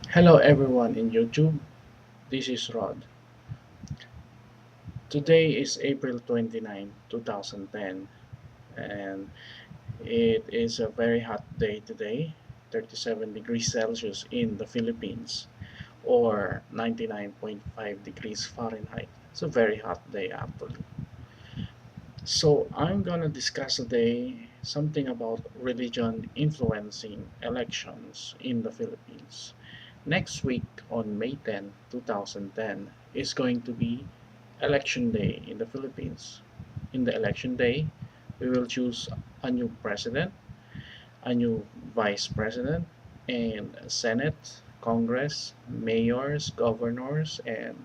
Hello everyone in YouTube, this is Rod. Today is April 29, 2010, and it is a very hot day today, 37 degrees Celsius in the Philippines, or 99.5 degrees Fahrenheit. It's a very hot day actually. So I'm gonna discuss today something about religion influencing elections in the Philippines. Next week on May 10, 2010 is going to be election day in the Philippines. In the election day, we will choose a new president, a new vice president, and Senate, Congress, mayors, governors, and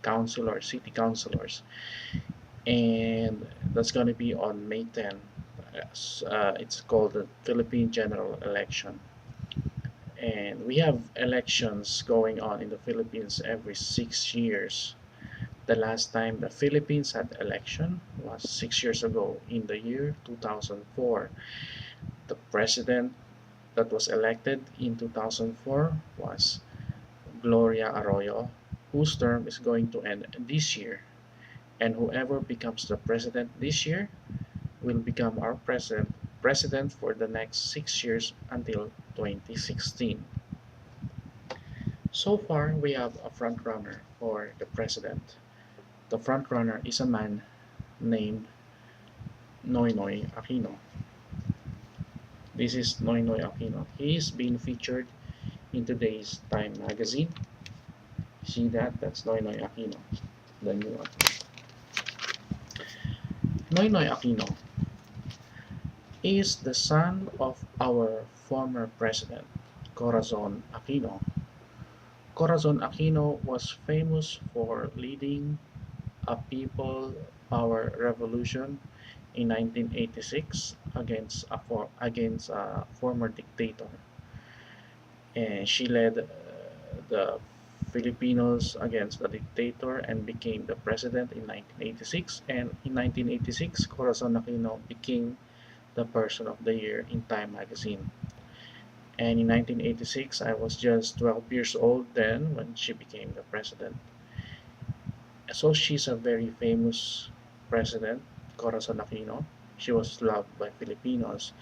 councilors, city councilors. And that's going to be on May 10. It's called the Philippine General Election. And we have elections going on in the Philippines every 6 years. The last time the Philippines had election was 6 years ago in the year 2004. The president that was elected in 2004 was Gloria Arroyo, whose term is going to end this year. And whoever becomes the president this year will become our president for the next 6 years until 2016. So far, we have a front runner for the president. The front runner is a man named Noynoy Aquino. This is Noynoy Aquino. He's been featured in today's Time magazine. See that? That's Noynoy Aquino, the new one. Noynoy Aquino is the son of our former president, Corazon Aquino. Corazon Aquino was famous for leading a people power revolution in 1986 against a former dictator. And she led the Filipinos against the dictator and became the president in 1986. And in 1986, Corazon Aquino became the person of the year in Time magazine. And in 1986, I was just 12 years old then when she became the president. So she's a very famous president, Corazon Aquino. She was loved by Filipinos.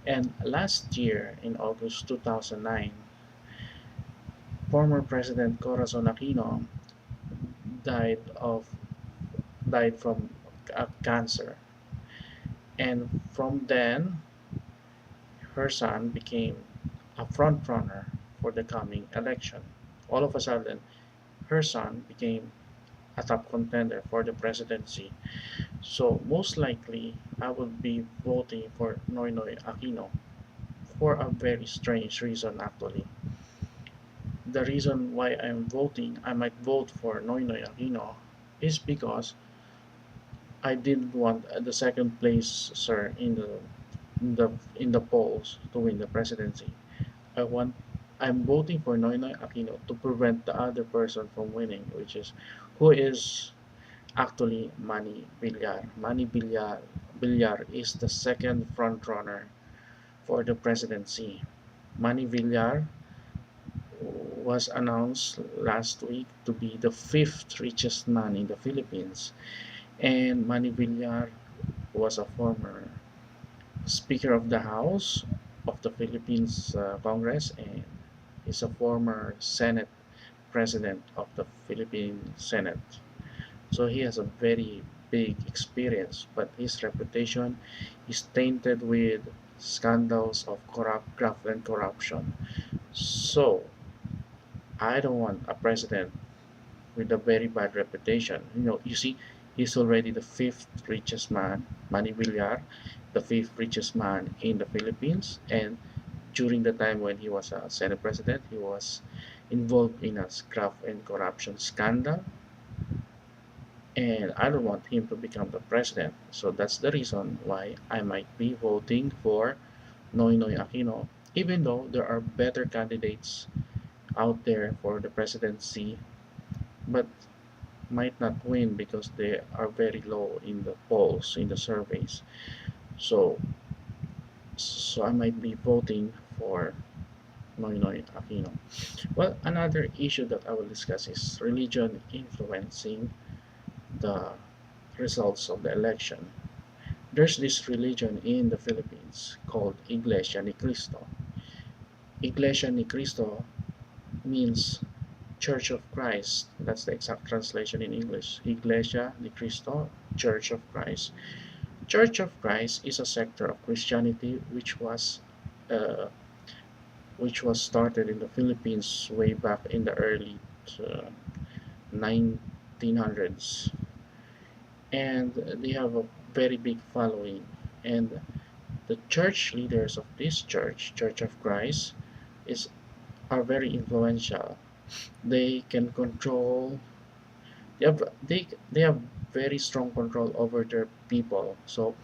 And last year, in August 2009, former President Corazon Aquino died of died from cancer. And from then, her son became a front runner for the coming election. All of a sudden, her son became a top contender for the presidency. So most likely, I will be voting for Noynoy Aquino for a very strange reason actually. The reason why I might vote for Noynoy Aquino is because I didn't want the second place sir in the polls to win the presidency. I want I'm voting for Noynoy Aquino to prevent the other person from winning, which is who is actually Manny Villar. Villar is the second front runner for the presidency. Manny Villar was announced last week to be the fifth richest man in the Philippines. And Manny Villar was a former Speaker of the House of the Philippines Congress, and is a former Senate President of the Philippine Senate. So he has a very big experience, but his reputation is tainted with scandals of graft and corruption. So I don't want a president with a very bad reputation. You see, he's already the fifth richest man, Manny Villar, the fifth richest man in the Philippines. And during the time when he was a Senate President, he was involved in a graft and corruption scandal. And I don't want him to become the president. So that's the reason why I might be voting for Noynoy Aquino, even though there are better candidates out there for the presidency, but might not win because they are very low in the polls, in the surveys. So, so I might be voting for Noynoy Aquino. Well, another issue that I will discuss is religion influencing the results of the election. There's this religion in the Philippines called Iglesia ni Cristo. Iglesia ni Cristo means Church of Christ. That's the exact translation in English. Iglesia ni Cristo, Church of Christ. Church of Christ is a sector of Christianity uh, which was started in the Philippines way back in the early uh, 1900s, and they have a very big following. And the church leaders of this church, Church of Christ, is are very influential. They can control. They have very strong control over their people. So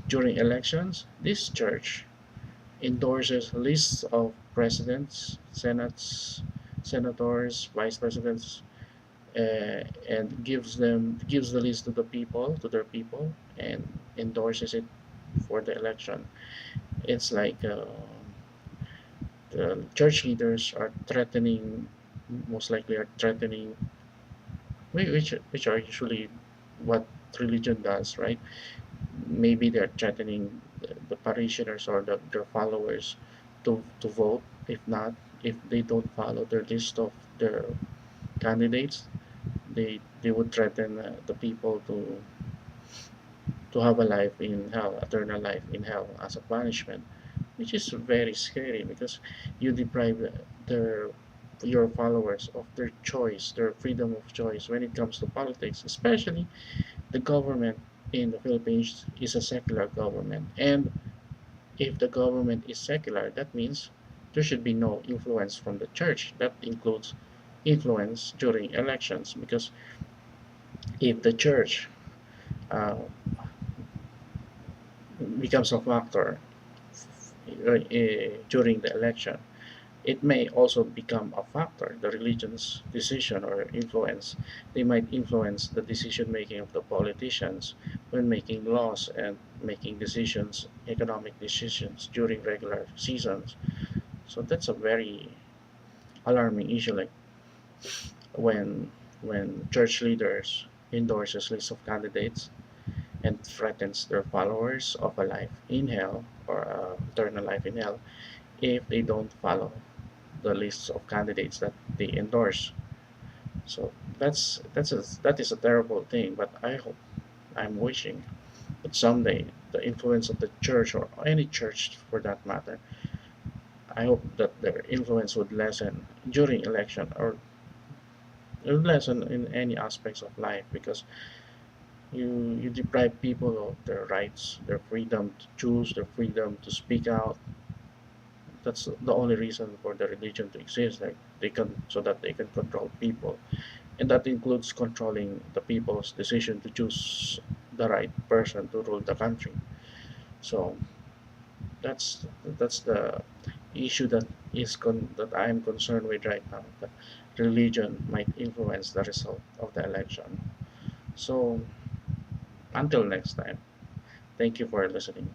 during elections, this church endorses lists of presidents, senators, vice presidents, and gives the list to the people, to their people, and endorses it for the election. It's like the church leaders are threatening, most likely are threatening, which are usually what religion does, right? Maybe they're threatening the parishioners or their followers to vote. If not, if they don't follow their list of their candidates, they would threaten the people to have a life in hell, eternal life in hell as a punishment, which is very scary because you deprive their your followers of their choice, their freedom of choice when it comes to politics, especially the government in the Philippines is a secular government. And if the government is secular, that means there should be no influence from the church. That includes influence during elections because if the church uh, becomes a factor during the election, it may also become a factor, the religion's decision or influence. They might influence the decision making of the politicians when making laws and making decisions, economic decisions during regular seasons. So that's a very alarming issue, like when church leaders endorses lists of candidates and threatens their followers of a life in hell or eternal life in hell if they don't follow the lists of candidates that they endorse. So that is a terrible thing. But I hope, I'm wishing that someday the influence of the church or any church for that matter, I hope that their influence would lessen during election or it would lessen in any aspects of life because you deprive people of their rights, their freedom to choose, their freedom to speak out. That's the only reason for the religion to exist, like they can so that they can control people, and that includes controlling the people's decision to choose the right person to rule the country. So that's the issue that I am concerned with right now. That religion might influence the result of the election. So until next time, thank you for listening.